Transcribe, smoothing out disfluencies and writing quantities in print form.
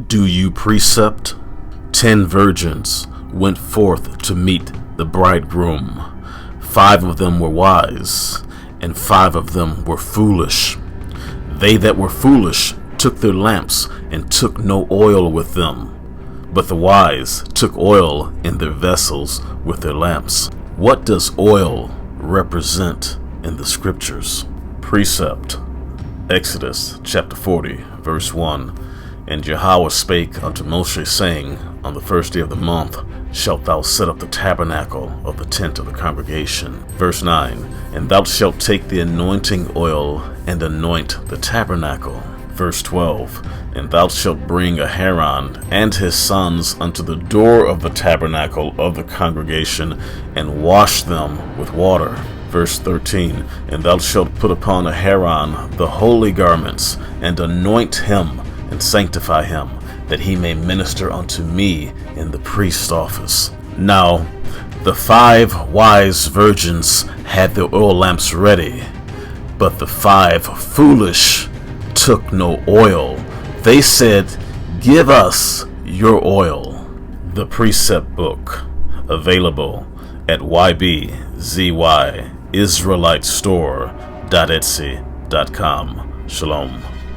Do you precept? 10 virgins went forth to meet the bridegroom. 5 of them were wise, and 5 of them were foolish. They that were foolish took their lamps, and took no oil with them. But the wise took oil in their vessels with their lamps. What does oil represent in the scriptures? Precept. Exodus chapter 40, verse 1. And Yahweh spake unto Moshe, saying, On the first day of the month shalt thou set up the tabernacle of the tent of the congregation. Verse 9. And thou shalt take the anointing oil, and anoint the tabernacle. Verse 12. And thou shalt bring Aharon and his sons unto the door of the tabernacle of the congregation, and wash them with water. Verse 13. And thou shalt put upon Aharon the holy garments, and anoint him, and sanctify him, that he may minister unto me in the priest's office. Now the 5 wise virgins had their oil lamps ready, but the 5 foolish took no oil. They said, Give us your oil. The Precept book, available at YBZYIsraelitestore.etsy.com. Shalom.